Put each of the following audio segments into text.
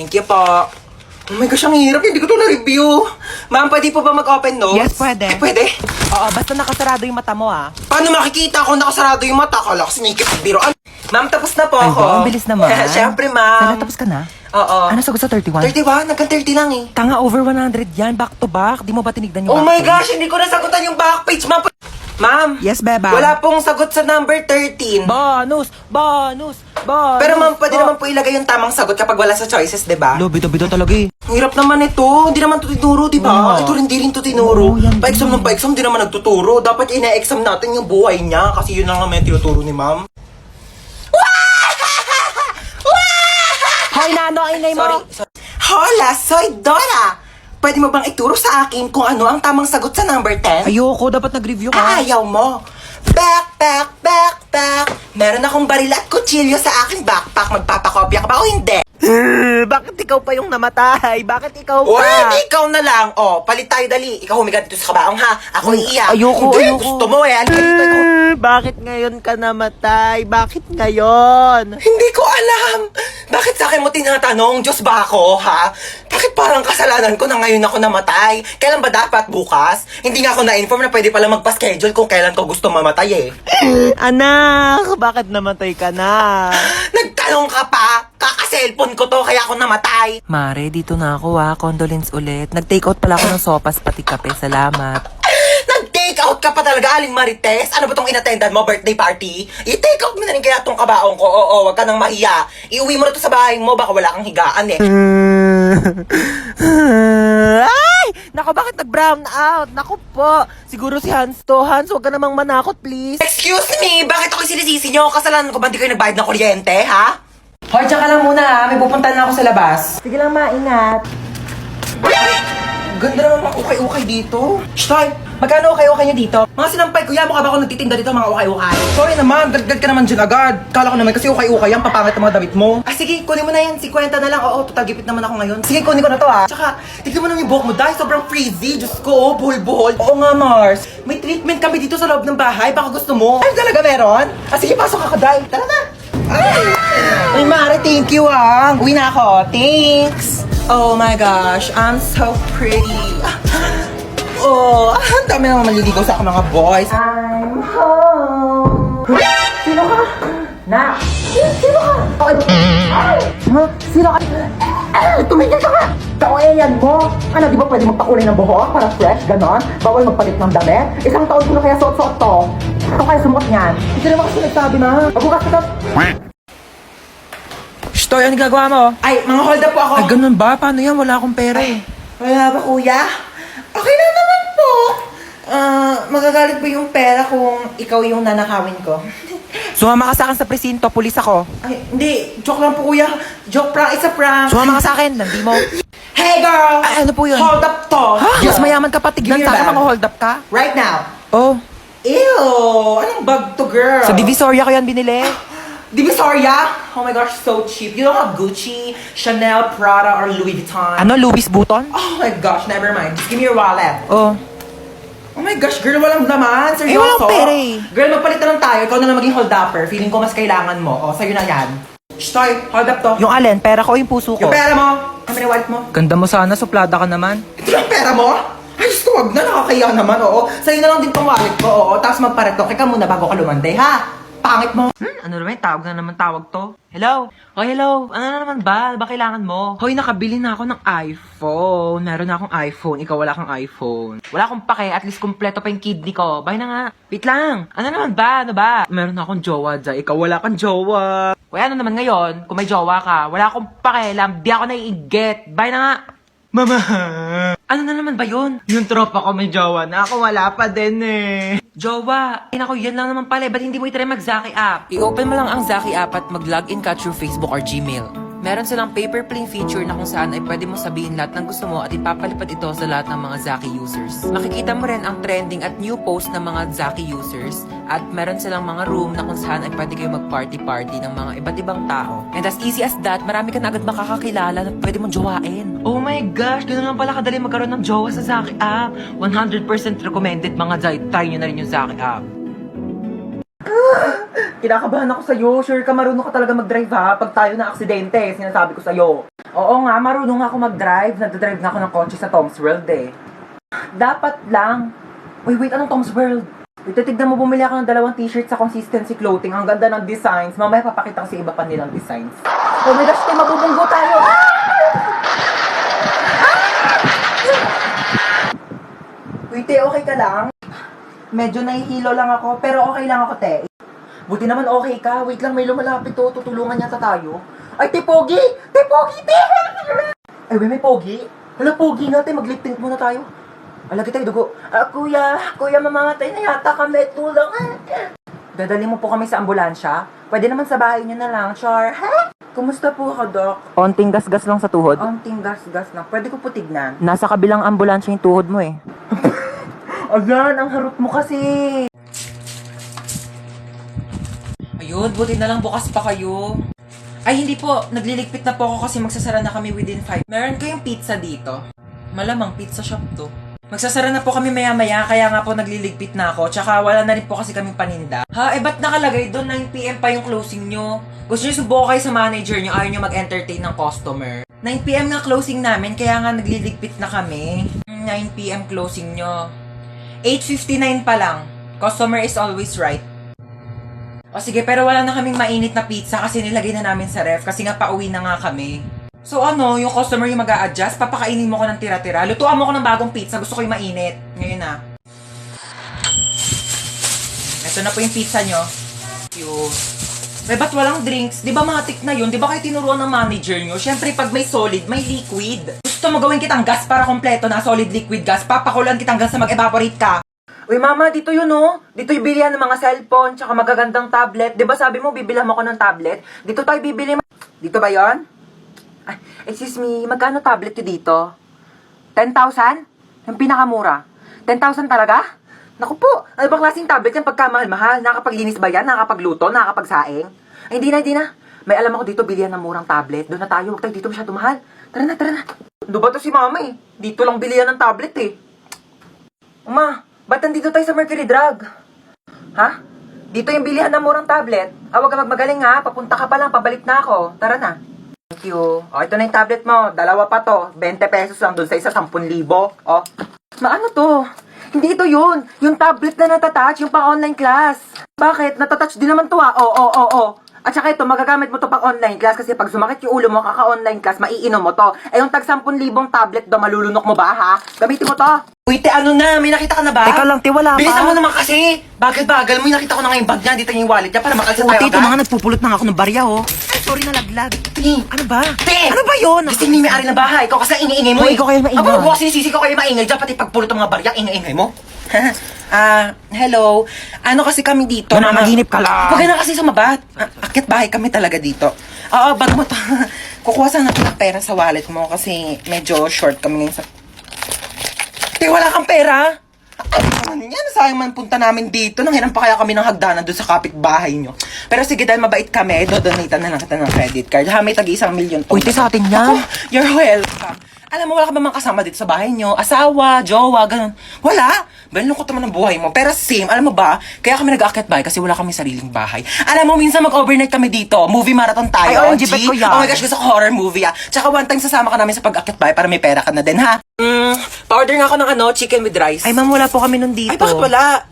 Thank you po. Oh my gosh, ang hirap. Hindi ko to na-review. Ma'am, pwede po ba mag-open notes? Yes, pwede. Ay, pwede. Oo, basta nakasarado yung mata mo, ah. Paano makikita kung nakasarado yung mata? Kala ko sinikip biroan. Ma'am, tapos na po Ay, ako. wow, ang bilis naman. Siyempre, ma'am. Tapos ka na? Oo. Ano sagot sa 31? 31? Nagkan 30 lang eh. Tanga, over 100 yan. Back to back. Di mo ba tinignan yung Oh back my page? gosh, hindi ko nasagutan yung back page, ma'am. Ma'am. Yes, beba. Wala pong sagot sa number 13. Bonus! Bonus! Bonus! Pero ma'am, pwede naman po ilagay yung tamang sagot kapag wala sa choices, di ba? Lo, bida-bida talaga eh. Ang hirap naman ito. Hindi naman ito tinuro, di ba? Oo. Ito hindi rin ito tinuro. Oo, yan Pa-exam din. ng pa-exam, di naman nagtuturo. Dapat ina-exam natin yung buhay niya kasi yun lang naman yung tinuturo ni ma'am. Hoy, nano, ang ingay mo! Sorry. Hola, soy Dora! Pwede mo bang ituro sa akin kung ano ang tamang sagot sa number 10? Ayoko, dapat nag-review ka. Ayaw mo. Backpack. Meron akong baril at kutsilyo sa aking backpack. Magpapakopya ka ba o hindi? Bakit ikaw pa yung namatay? Bakit ikaw O, pa? ikaw na lang. O, palit tayo dali. Ikaw humigat dito sa kabaong ha. Ako iiyak. Ayoko, Hindi, ayoko. gusto mo eh. Halika dito. Ikaw. Bakit ngayon ka namatay? Bakit ngayon? Hindi ko alam. Bakit sa akin mo tinatanong? Diyos ba ako, ha? Bakit parang kasalanan ko na ngayon ako namatay? Kailan ba dapat? Bukas? Hindi nga ako na-inform na pwede pala magpa-schedule kung kailan ko gusto mamatay eh. Anak, bakit namatay ka na? Nagtanong ka pa? Kaka-cellphone ko to kaya ako namatay. Mare, dito na ako ha. Condolence ulit. Nag-take out pala ako ng sopas pati kape. Salamat. Nag-take out ka pa talaga, Aling Marites? Ano ba tong inattendan mo, birthday party? I-take out mo na rin kaya tong kabaong ko. Oo, wag ka nang mahiya. Iuwi mo na to sa bahay mo, baka wala kang higaan eh. Ay! Nako, bakit nag-brown out? Nako po. Siguro si Hans to. Hans, huwag ka namang manakot, please. Excuse me, bakit ako sinisisi nyo? Kasalanan ko ba di kayo nagbayad ng kuryente, ha? Hoy, dyan ka lang muna ha. May pupuntahan na ako sa labas. Sige lang, maingat. Ganda naman mga ukay-ukay dito. Shtoy, magkano ukay-ukay nyo dito? Mga sinampay kuya, mukha ba ako nagtitinda dito mga ukay-ukay? Sorry naman, dagdag ka naman dyan agad. Kala ko naman kasi ukay-ukay yan, papangit ang mga damit mo. Ah sige, kunin mo na yan, 50 na lang. Oo, total gipit naman ako ngayon. Sige, kunin ko na to ha. Tsaka, tignan mo naman yung buhok mo dahil sobrang frizzy. Diyos ko, buhol-buhol. Oo nga, Mars. May treatment kami dito sa loob ng bahay, baka gusto mo. Ay, talaga meron? Ah sige, pasok ka, Day. Tara na. Ay, Mare, thank you ah. Uwi na ako. Thanks. Oh my gosh, I'm so pretty. Oh, ang dami naman maliligaw sa akin mga boys. I'm home. Sino ka? Na. Sino ka? Ay! Ha? Sino ka? Ay, tumigil ka nga! Kaoyan mo! Ano, di ba pwede magpakulay ng buhok para fresh, ganon? Bawal magpalit ng damit? Isang taon ko na kaya suot-suot to. Ito kaya sumot niyan. Hindi naman kasi nagsabi na. Magbukas ka to. Shtoy, ano ginagawa mo? Ay, mga hold up po ako. Ay, ganun ba? Paano yan? Wala akong pera eh. Wala ba, kuya? Okay lang naman po. Magagalit ba yung pera kung ikaw yung nanakawin ko? Sumama ka sa akin sa presinto, pulis ako. Ay, hindi. Joke lang po, kuya. Joke prank. It's a prank. Sumama ka sa akin, nandi mo. Hey, girl! Ay, ano po yun? Hold up to. Ha? Mas mayaman ka pa, Give tignan me sa your akin, bag. mga hold up ka. Right now. Oh, Ew! Anong bag to, girl? sa Divisoria ko yan binili. Divisoria? Oh my gosh, so cheap. You don't have Gucci, Chanel, Prada, or Louis Vuitton. Ano, Louis Vuitton? Oh my gosh, never mind. Just give me your wallet. Oh. Oh my gosh, girl, walang laman. Seryoso? walang pera eh. Girl, magpalit na lang tayo. Ikaw na lang maging hold-upper. Feeling ko mas kailangan mo. O, sa'yo na yan. Shtoy, hold up to. Yung alin, pera ko o yung puso ko? Yung pera mo. Kami na wallet mo. Ganda mo sana, suplada ka naman. Ito lang pera mo? Ay, Diyos ko, wag na. Nakakaya naman, oo. Sa'yo na lang din tong wallet ko, oo. Tapos magparetoke ka muna bago ka lumande, ha? Pangit mo. Ano naman, tawag na naman tawag to. Hello? Oh, hello. Ano na naman ba? Ba kailangan mo? Hoy, nakabili na ako ng iPhone. Meron na akong iPhone. Ikaw wala kang iPhone. Wala akong pake. At least kumpleto pa yung kidney ko. Bye na nga. Wait lang. Ano naman ba? Ano ba? Meron na akong jowa dyan. Ikaw wala kang jowa. Hoy, ano naman ngayon? Kung may jowa ka, wala akong pakialam. Di ako naiigit. Bye na nga. Mama! Ano na naman ba yun? Yung tropa ko may jowa na ako wala pa din eh. Jowa! Ako, yan lang naman pala. Ba't hindi mo itry mag-Zaki app? I-open mo lang ang Zaki app at mag-login ka through Facebook or Gmail. Meron silang paper plane feature na kung saan ay pwede mo sabihin lahat ng gusto mo at ipapalipad ito sa lahat ng mga Zaki users. Makikita mo rin ang trending at new post ng mga Zaki users at meron silang mga room na kung saan ay pwede kayo mag-party-party ng mga iba't ibang tao. And as easy as that, marami ka na agad makakakilala na pwede mong jowain. Oh my gosh, ganoon lang pala kadali magkaroon ng jowa sa Zaki app. 100% recommended mga Zay. Try nyo na rin yung Zaki app. Kinakabahan ako sa'yo. Sure ka, marunong ka talaga mag-drive ha. Pag tayo na aksidente, sinasabi ko sa'yo. Oo nga, marunong ako mag-drive. Nagdadrive nga ako ng kotse sa Tom's World eh. Dapat lang. Uy, wait, anong Tom's World? Wait, titignan mo, bumili ako ng 2 t-shirt sa Consistency Clothing. Ang ganda ng designs. Mamaya papakita ko sa iba pa nilang designs. Oh my gosh, te, mabubunggo tayo! Wait, te, okay ka lang? Medyo nahihilo lang ako, pero okay lang ako, te. Buti naman okay ka. Wait lang, may lumalapit to. Tutulungan yata tayo. Ay, te, Pogi! Te, Pogi, te! Ay, may Pogi? Hala, Pogi nga, te. Mag-lip tint muna tayo. Alagi tayo, dugo. Kuya, mamamatay na yata kami. Tulungan. Dadali mo po kami sa ambulansya? Pwede naman sa bahay niyo na lang, Char. Ha? Kumusta po ako, Doc? Onting gasgas lang sa tuhod. Onting gas-gas lang. Pwede ko po tignan. Nasa kabilang ambulansya yung tuhod mo eh. Ayan, ang harot mo kasi. Ayun, buti na lang bukas pa kayo. Ay, hindi po. Nagliligpit na po ako kasi magsasara na kami within 5. Meron kayong pizza dito? Malamang pizza shop to. Magsasara na po kami maya-maya, kaya nga po nagliligpit na ako. Tsaka wala na rin po kasi kaming paninda. Ha? Ba't nakalagay doon 9 PM pa yung closing nyo? Gusto nyo subuko kayo sa manager nyo, ayaw nyo mag-entertain ng customer. 9 PM nga closing namin, kaya nga nagliligpit na kami. 9 PM closing nyo. 8:59 pa lang. Customer is always right. O sige, pero wala na kaming mainit na pizza kasi nilagay na namin sa ref kasi nga pauwi na nga kami. So ano, yung customer yung mag-a-adjust, papakainin mo ko ng tira-tira. Lutuan mo ko ng bagong pizza, gusto ko yung mainit. Ngayon na. Ito na po yung pizza nyo. Cute. Eh, ba't walang drinks? Di ba matik na yun? Di ba kayo tinuruan ng manager nyo? Siyempre, pag may solid, may liquid. Gusto mo gawin kitang gas para kompleto na solid liquid gas. Papakulan kitang gas na mag-evaporate ka. Uy, mama, dito yun, oh. Dito yung bilihan ng mga cellphone, tsaka magagandang tablet. Di ba sabi mo, bibilhan mo ko ng tablet? Dito tayo bibili. Dito ba yon? Ay, excuse me, magkano tablet yun dito? 10,000? Yung pinakamura. 10,000 talaga? Naku po, ano bang klaseng tablet yan pagkamahal-mahal? Nakakapaglinis ba yan? Nakakapagluto? Nakakapagsaing? Ay, hindi na. May alam ako dito, bilihan ng murang tablet. Doon na tayo, huwag tayo dito masyado mahal. Tara na. Ano ba to si mama eh? Dito lang bilihan ng tablet eh. Ma, ba't nandito tayo sa Mercury Drug? Ha? Dito yung bilihan ng murang tablet. Huwag ka magmagaling ha, papunta ka pa lang, pabalik na ako. Tara na. Thank you. O, ito na yung tablet mo. 2 pa to. 20 pesos lang dun sa isa, 10,000. O. Maano to? Hindi ito yun. Yung tablet na natatouch, yung pang-online class. Bakit? Natatouch din naman to ha. Oo. At saka ito, magagamit mo to pang-online class kasi pag sumakit yung ulo mo, kaka-online class, maiinom mo to. Eh, yung tag 10,000 tablet do, malulunok mo ba ha? Gamitin mo to. Uy, te, ano na? May nakita ka na ba? Teka lang, te, wala pa. Bilisan mo naman kasi. Bagal mo. May nakita ko na nga yung bag niya. Dito yung wallet niya para makalsa Oo, tayo te, ito agad. mga nagpupulot na ako ng barya, oh. Ay, sorry na laglag. Te, Ano ba? Te! Ano ba yun? Kasi may may-ari ng bahay. Ikaw kasi ingay-ingay mo Hoy, ikaw kayo maingay. Abo, sinisisi ko kayo maingay dyan. Pati pagpulot ng mga barya, ingay-ingay mo. Hello. Ano kasi kami dito? Nananaginip ka lang. Huwag ka na kasi sumabat. Akit bahay kami talaga dito. Oo, bag mo to. Kukuha sana kita ng pera sa wallet mo kasi medyo short kami ngayon sa... Te, wala kang pera? Ano yan? Sayang man punta namin dito. Nanghiram pa kaya kami ng hagdanan doon sa kapitbahay nyo. Pero sige, dahil mabait kami, dodonate na lang kita ng credit card. Ha, may tag-1 million po. Uy, te, sa atin yan. Ako, you're welcome. Alam mo, wala ka ba mga kasama dito sa bahay nyo? Asawa, jowa, ganun. Wala. Lungkot naman ang buhay mo. Pero same, alam mo ba, kaya kami nag-aakyat bahay kasi wala kami sariling bahay. Alam mo, minsan mag-overnight kami dito. Movie marathon tayo. Ay, OMG, bet ko yan. Oh my gosh, gusto ko horror movie ah. Tsaka one time sasama ka namin sa pag-aakyat bahay para may pera ka na din, ha? Pa-order nga ako ng chicken with rice. Ay, ma'am, wala po kami nun dito. Ay, bakit wala?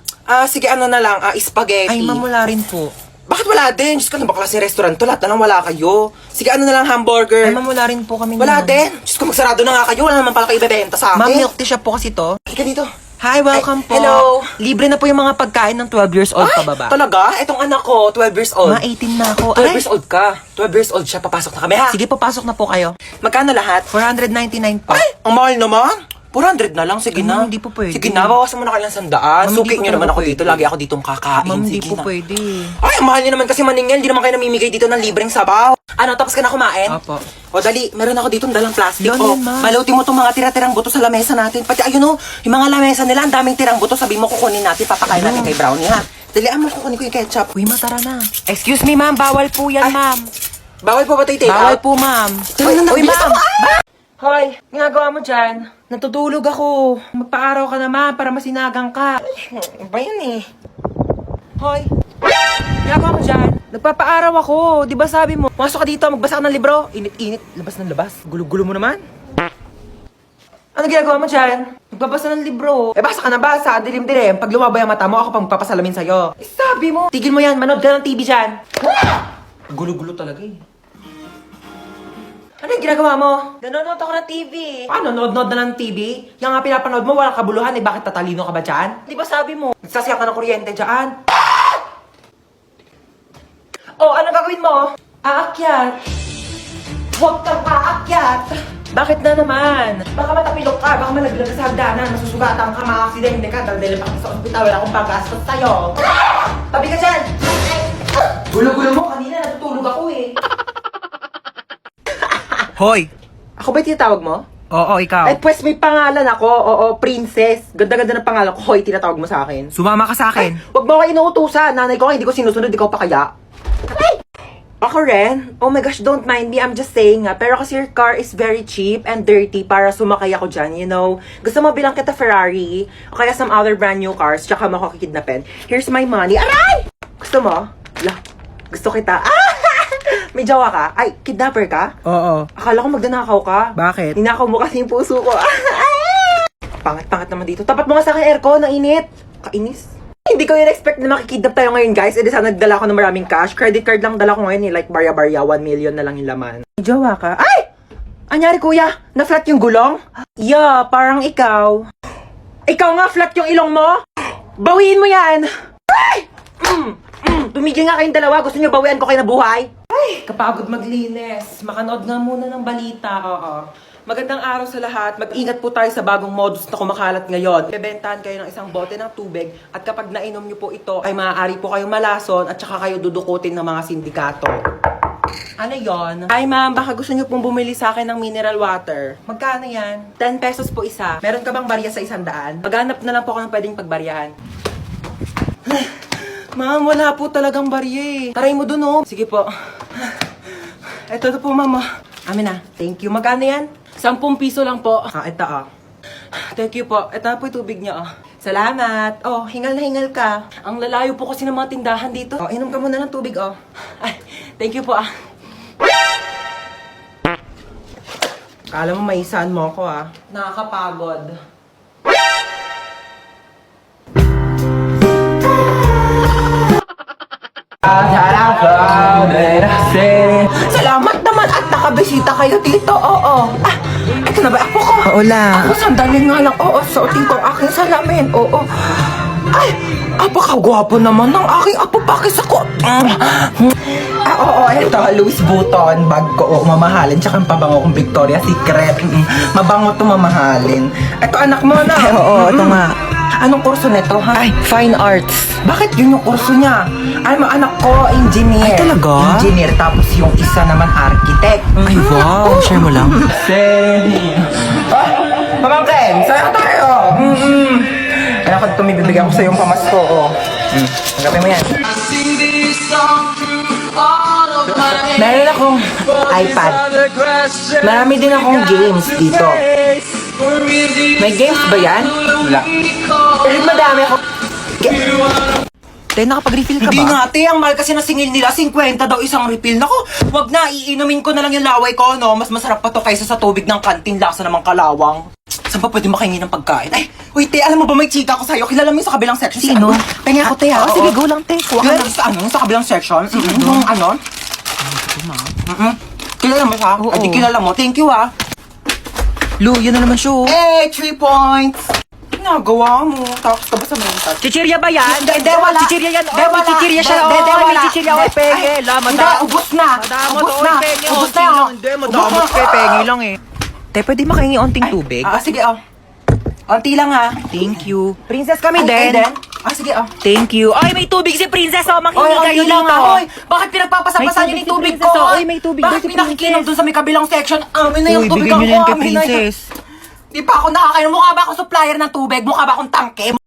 Sige, ano na lang, spaghetti. Ay, ma'am, wala rin po. Bakit wala din? Diyos ko, ano ba klaseng restaurant to? Lahat na lang wala kayo. Sige, ano na lang, hamburger. Ay, ma'am, wala rin po kami Wala nun. din. Diyos ko, magsarado na nga kayo. Wala naman pala kayo ibebenta sa akin. Ma'am, milk tea shop po kasi to. Halika dito. Hi, welcome Ay, po. hello. Libre na po yung mga pagkain ng 12 years old pababa. Talaga? Etong anak ko, 12 years old. Mga 18 na ako. 12 years old ka. 12 years old siya. Papasok na kami, ha? Sige po, pasok na po kayo. Magkano lahat? 499 po. Ay, ang mahal naman. 400 na lang, sige Ay, na. ma'am, hindi po pwede. Sige na, bawasan mo na kailang 100. Ma'am, Suki hindi nyo po naman talaga ako pwede. dito. Lagi ako ditong kakain. Ma'am, hindi Sige po na. pwede. Ay, ang mahal nyo naman kasi maningil. Hindi naman kayo namimigay dito ng libreng sabaw. Ano, tapos ka na kumain? Opo. O dali, meron ako dito dalang plastic. Yun, O, yun, ma'am. balutin mo itong mga tira-tirang buto sa lamesa natin. Pati ayun o, yung mga lamesa nila, ang daming tirang buto. Sabi mo kukunin natin, papakain natin kay Brownie, ha? Dalian mo, kukunin ko yung ketchup. Uy, matara na. Excuse me, ma'am. Bawal po yan, Ay. ma'am. Bawal po ba tayo take Bawal out? po, ma'am. Uy, Uy, bilis ma'am. ako, Hoy, ginagawa mo dyan? Natutulog ako. Magpa-araw ka naman para masinagang ka. Ba yun eh? Hoy. Ginagawa mo dyan? Nagpapaaraw ako. Di ba sabi mo? Masok ka dito, magbasa ka ng libro. Init-init. Labas ng labas. Gulo-gulo mo naman. Ano ginagawa mo dyan? Nagbabasa ng libro. Eh, basa ka na basa. Dilim-dilim. Pag lumabay ang mata mo, ako pang papasalamin sa'yo. Eh, sabi mo. Tigil mo yan. Manood ka ng TV dyan. Gulo-gulo talaga eh. Ano yung ginagawa mo? Nanonood ako ng TV. Paano? Nood-nood na ng TV? Yung nga pinapanood mo, walang kabuluhan eh. Bakit tatalino ka ba dyan? Di ba sabi mo? Nagsasayang ka ng kuryente dyan. Oh, ano gagawin mo? Aakyat. Huwag kang aakyat. Bakit na naman? Baka matapilok ka, baka malaglag ka sa hagdanan, masusugatan ka, makaksidente ka, daldalin pa ka sa ospital, wala akong paggastos sa'yo. Tabi ka dyan! Gulo-gulo mo, kanina natutulog ako eh. Hoy! Ako ba yung tinatawag mo? Oo, ikaw. Ay, pues may pangalan ako. Oo, princess. Ganda-ganda ng pangalan ko. Hoy, tinatawag mo sa akin. Sumama ka sa akin. Huwag mo ako inuutusan. Nanay ko nga, hindi ko sinusunod, ikaw pa kaya. Ay! Ako rin? Oh my gosh, don't mind me. I'm just saying nga. Pero kasi your car is very cheap and dirty para sumakay ako dyan, you know. Gusto mo bilang kita Ferrari o kaya some other brand new cars tsaka mo ako kikidnapin. Here's my money. Aray! Gusto mo? La, gusto kita. Ah! May jowa ka? Ay, kidnapper ka? Oo. Akala ko magdanakaw ka. Bakit? Ninakaw mo kasi yung puso ko. Pangit-pangit naman dito. Tapat mo nga sa akin aircon, nainit. Kainis. Hindi ko in-expect na makikidnap tayo ngayon, guys. E di sana nagdala ko ng maraming cash. Credit card lang dala ko ngayon, eh. Like barya-barya, 1 million na lang yung laman. May jowa ka? Ay! Anyari, kuya? Na-flat yung gulong? Yeah, parang ikaw. Ikaw nga, flat yung ilong mo? Bawiin mo yan! Ay! Tumigil nga kayong dalawa. Gusto niyo bawian ko kayo na buhay? Ay, kapagod maglinis. Makanood nga muna ng balita. Oo. Magandang araw sa lahat. Mag-ingat po tayo sa bagong modus na kumakalat ngayon. Bebentahan kayo ng isang bote ng tubig at kapag nainom niyo po ito ay maaari po kayong malason at saka kayo dudukutin ng mga sindikato. Ano yon? Ay ma'am, baka gusto niyo pong bumili sa akin ng mineral water. Magkano yan? 10 pesos po isa. Meron ka bang barya sa 100? Maghanap na lang po ako ng pwedeng pagbaryahan. Ma'am, wala po talagang barya eh. Taray mo dun oh. Sige po. Ito na po ma'am. Amin na. Thank you. Magkano yan? 10 piso lang po. Ito ah. Thank you po. Ito na po yung tubig niya ah. Salamat. Oh, hingal na hingal ka. Ang lalayo po kasi ng mga tindahan dito. Oh, inom ka muna ng tubig oh. Ay, thank you po ah. Kala mo maisahan mo ako ah. Nakakapagod. Salamat naman at nakabisita kayo dito. Oo. Ah, ito na ba ako ko? Oo lang. Ako sandali nga lang. Oo, suotin ko ang aking salamin. Oo. Ay, apakagwapo naman ng aking apo pakis ako. Oo, ito. Louis Vuitton. Bag ko. Oh, mamahalin. Tsaka ang pabango kong Victoria's Secret. Mabango to mamahalin. Ito anak mo na. Oo, ito nga. Anong kurso nito, ha? Ay, fine arts. Bakit yun yung kurso niya? Ay, anak ko, engineer. Ay, talaga? Engineer, tapos yung isa naman architect. Ay, wow. Share mo lang. Pamangkin, saan tayo? Anak ko, ito may bibigyan ko sa yung pamasko, oh. Tanggapin mo yan. Meron akong iPad. Marami din akong games dito. May games ba yan? Wala. Pero madami ako. Te, nakapag-refill ka Hindi ba? nga, te. Ang mahal kasi ng singil nila. 50 daw isang refill. Naku, wag na. Iinumin ko na lang yung laway ko, no? Mas masarap pa to kaysa sa tubig ng kantin. Lasa namang kalawang. Saan pa pwede makahingi ng pagkain? Ay, uy, te. Alam mo ba may chika ko sa'yo? Kilala mo yung sa kabilang section? Sino? Pengi ako, te. Oh, sige, go lang, te. Kuha ka Kilala lang. mo sa ano? Sa kabilang section? Yung ano? Kilala mo siya? Oo. Ay, di kilala mo. Thank you, ah. Lu, yun na naman siya. Eh, 3 points. Ginagawa mo. Tapos ka ba sa mental? Chichirya ba yan? Hindi, wala. Chichirya yan. Hindi, wala. May chichirya siya. Hindi, May wala. chichirya. Hindi. Oy, penge. Ay, La, Hindi, madam. ubos na. Madamot, Ubos oy, na. penge. Ubos Onti na, lang. oh. Hindi, Ubos madamot na. kay penge lang eh. Te, pwede makahingi onting tubig? Sige, oh. Onti lang, ha. Thank you. Princess kami Ay, din. sige, oh. Thank you. Ay, may tubig si Princess. Oh, makinig Oy, kayo onti lang, dito. ha. Oy, bakit pinagpapasapasan May niyo yung tubig tubig si ko? Princess, oh. Oy, may tubig daw Bakit si pinakikinom Princess. doon sa may kabilang section? Amin na yung Uy, tubig bigyan ko. nyo na yan kay Amin na yun. Princess. Di pa ako nakakainom. Mukha ba ako supplier ng tubig? Mukha ba akong tangke?